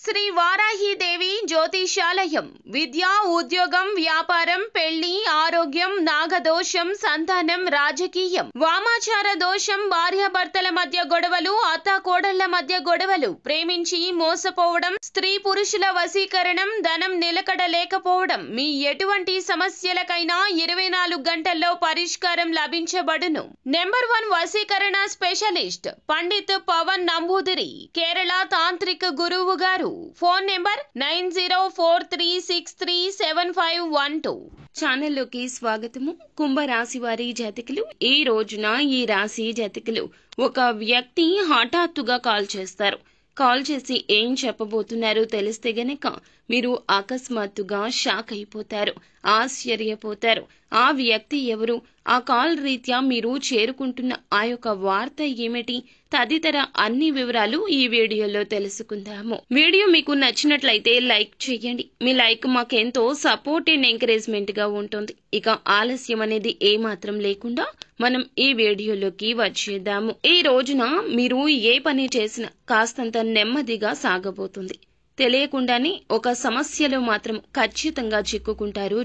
శ్రీ వారాహిదేవి జ్యోతిషాలయం విద్య ఉద్యోగం వ్యాపారం పెళ్లి ఆరోగ్యం నాగదోషం సంతానం రాజకీయం వామాచార దోషం భార్యాభర్తల మధ్య గొడవలు అత్తాకోడళ్ల మధ్య గొడవలు ప్రేమించి మోసపోవడం స్త్రీ పురుషుల వశీకరణం ధనం నిలకడ లేకపోవడం మీ ఎటువంటి సమస్యలకైనా 24 గంటల్లో పరిష్కారం లభించబడును. నెంబర్ 1 వశీకరణ స్పెషలిస్ట్ పండిత్ పవన్ నంబూదిరి కేరళ తాంత్రిక గురువు గారు. Phone number 9043637512. ఛానల్లోకి స్వాగతము. కుంభరాశి వారి జాతకులు, ఈ రోజున ఈ రాశి జాతకులు ఒక వ్యక్తి హఠాత్తుగా కాల్ చేస్తారు. కాల్ చేసి ఏం చెప్పబోతున్నారో తెలిస్తే గనక మీరు అకస్మాత్తుగా షాక్ అయిపోతారు, ఆశ్చర్యపోతారు. ఆ వ్యక్తి ఎవరు, ఆ కాల్ రీత్యా మీరు చేరుకుంటున్న ఆ యొక్క వార్త ఏమిటి, తదితర అన్ని వివరాలు ఈ వీడియోలో తెలుసుకుందాము. వీడియో మీకు నచ్చినట్లయితే లైక్ చేయండి. మీ లైక్ మాకెంతో సపోర్ట్ అండ్ ఎంకరేజ్మెంట్ గా ఉంటుంది. ఇక ఆలస్యం అనేది ఏమాత్రం లేకుండా మనం ఈ వీడియోలోకి వచ్చేద్దాము. ఈ రోజున మీరు ఏ పని చేసినా కాస్తంత నెమ్మదిగా సాగబోతుంది. తెలియకుండానే ఒక సమస్యలో మాత్రం ఖచ్చితంగా చిక్కుకుంటారు.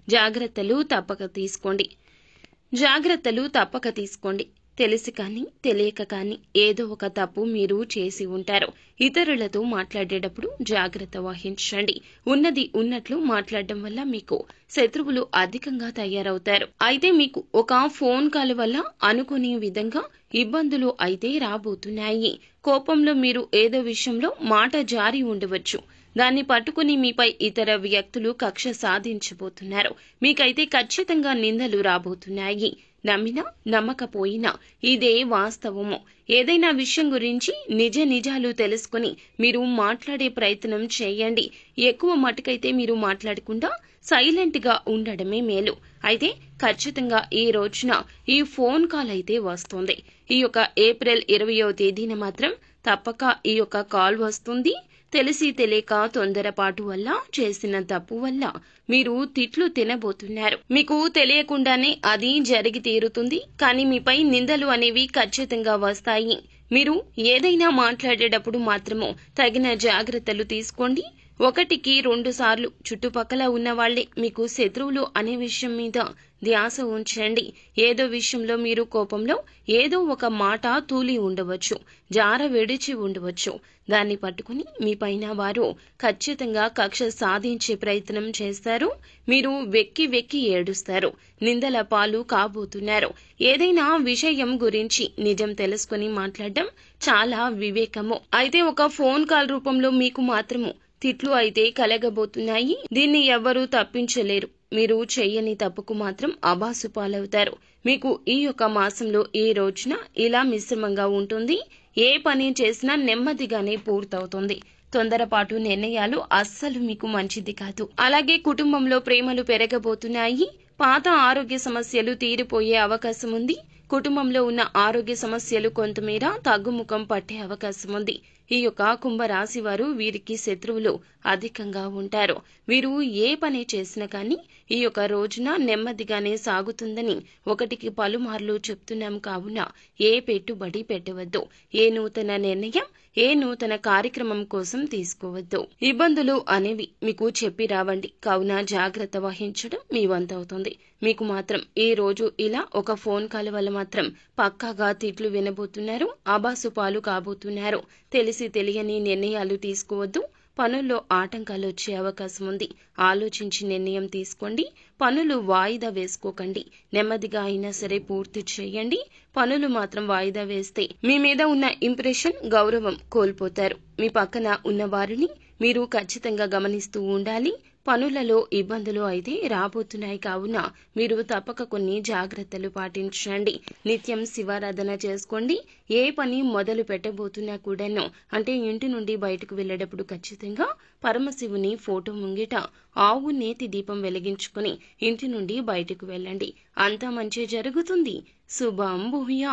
జాగ్రత్తలు తప్పక తీసుకోండి. తెలిసి కానీ తెలియక కానీ ఏదో ఒక తప్పు మీరు చేసి ఉంటారు. ఇతరులతో మాట్లాడేటప్పుడు జాగ్రత్త వహించండి. ఉన్నది ఉన్నట్లు మాట్లాడడం వల్ల మీకు శత్రువులు అధికంగా తయారవుతారు. అయితే మీకు ఒక ఫోన్ కాల్ వల్ల అనుకునే విధంగా ఇబ్బందులు అయితే రాబోతున్నాయి. కోపంలో మీరు ఏదో విషయంలో మాట జారి ఉండవచ్చు. దాన్ని పట్టుకుని మీపై ఇతర వ్యక్తులు కక్ష సాధించబోతున్నారు. మీకైతే ఖచ్చితంగా నిందలు రాబోతున్నాయి. నమ్మినా నమ్మకపోయినా ఇదే వాస్తవము. ఏదైనా విషయం గురించి నిజాలు తెలుసుకుని మీరు మాట్లాడే ప్రయత్నం చేయండి. ఎక్కువ మటుకైతే మీరు మాట్లాడకుండా సైలెంట్ గా ఉండడమే మేలు. అయితే ఖచ్చితంగా ఈ రోజున ఈ ఫోన్ కాల్ అయితే వస్తుంది. ఈ యొక్క ఏప్రిల్ 20వ తేదీన మాత్రం తప్పక ఈ యొక్క కాల్ వస్తుంది. తెలిసి తెలియక తొందరపాటు వల్ల చేసిన తప్పు వల్ల మీరు తిట్లు తినబోతున్నారు. మీకు తెలియకుండానే అది జరిగి తీరుతుంది. కానీ మీపై నిందలు అనేవి ఖచ్చితంగా వస్తాయి. మీరు ఏదైనా మాట్లాడేటప్పుడు మాత్రము తగిన జాగ్రత్తలు తీసుకోండి. 1కి 2 సార్లు చుట్టుపక్కల ఉన్న వాళ్లే మీకు శత్రువులు అనే విషయం మీద ధ్యాస ఉంచండి. ఏదో విషయంలో మీరు కోపంలో ఏదో ఒక మాట తూలి ఉండవచ్చు, జార విడిచి ఉండవచ్చు. దాన్ని పట్టుకుని మీ పైన వారు ఖచ్చితంగా కక్ష సాధించే ప్రయత్నం చేస్తారు. మీరు వెక్కి ఏడుస్తారు, నిందల పాలు కాబోతున్నారు. ఏదైనా విషయం గురించి నిజం తెలుసుకుని మాట్లాడడం చాలా వివేకము. అయితే ఒక ఫోన్ కాల్ రూపంలో మీకు మాత్రము తిట్లు అయితే కలగబోతున్నాయి. దీన్ని ఎవ్వరూ తప్పించలేరు. మీరు చెయ్యని తప్పుకు మాత్రం అబాసు పాలవుతారు. మీకు ఈ యొక్క మాసంలో ఈ రోజున ఇలా మిశ్రమంగా ఉంటుంది. ఏ పని చేసినా నెమ్మదిగానే పూర్తవుతుంది. తొందరపాటు నిర్ణయాలు అస్సలు మీకు మంచిది కాదు. అలాగే కుటుంబంలో ప్రేమలు పెరగబోతున్నాయి. పాత ఆరోగ్య సమస్యలు తీరిపోయే అవకాశం ఉంది. కుటుంబంలో ఉన్న ఆరోగ్య సమస్యలు కొంతమేర తగ్గుముఖం పట్టే అవకాశం ఉంది. ఈ యొక్క కుంభరాశి వారు వీరికి శత్రువులు అధికంగా ఉంటారు. వీరు ఏ పని చేసినా కానీ ఈ యొక్క రోజున నెమ్మదిగానే సాగుతుందని 1కి పలుమార్లు చెప్తున్నాం. కావున ఏ పెట్టుబడి పెట్టవద్దు. ఏ నూతన నిర్ణయం, ఏ నూతన కార్యక్రమం కోసం తీసుకోవద్దు. ఇబ్బందులు అనేవి మీకు చెప్పి రావండి. కావున జాగ్రత్త వహించడం మీ వంతవుతుంది. మీకు మాత్రం ఈ రోజు ఇలా ఒక ఫోన్ కాల్ వల్ల మాత్రం పక్కాగా తిట్లు వినబోతున్నారు, ఆబాసు పాలు కాబోతున్నారు. తెలిసి తెలియని నిర్ణయాలు తీసుకోవద్దు. పనుల్లో ఆటంకాలు వచ్చే అవకాశం ఉంది. ఆలోచించి నిర్ణయం తీసుకోండి. పనులు వాయిదా వేసుకోకండి. నెమ్మదిగా అయినా సరే పూర్తి చేయండి. పనులు మాత్రం వాయిదా వేస్తే మీ మీద ఉన్న ఇంప్రెషన్, గౌరవం కోల్పోతారు. మీ పక్కన ఉన్న వారిని మీరు ఖచ్చితంగా గమనిస్తూ ఉండాలి. పనులలో ఇబ్బందులు అయితే రాబోతున్నాయి. కావున మీరు తప్పక కొన్ని జాగ్రత్తలు పాటించండి. నిత్యం శివారాధన చేసుకోండి. ఏ పని మొదలు పెట్టబోతున్నా కూడాను, అంటే ఇంటి నుండి బయటకు వెళ్లేటప్పుడు ఖచ్చితంగా పరమశివుని ఫోటో ముంగిట ఆవు నేతి దీపం వెలిగించుకుని ఇంటి నుండి బయటకు వెళ్ళండి. అంతా మంచి జరుగుతుంది. శుభం భూయా.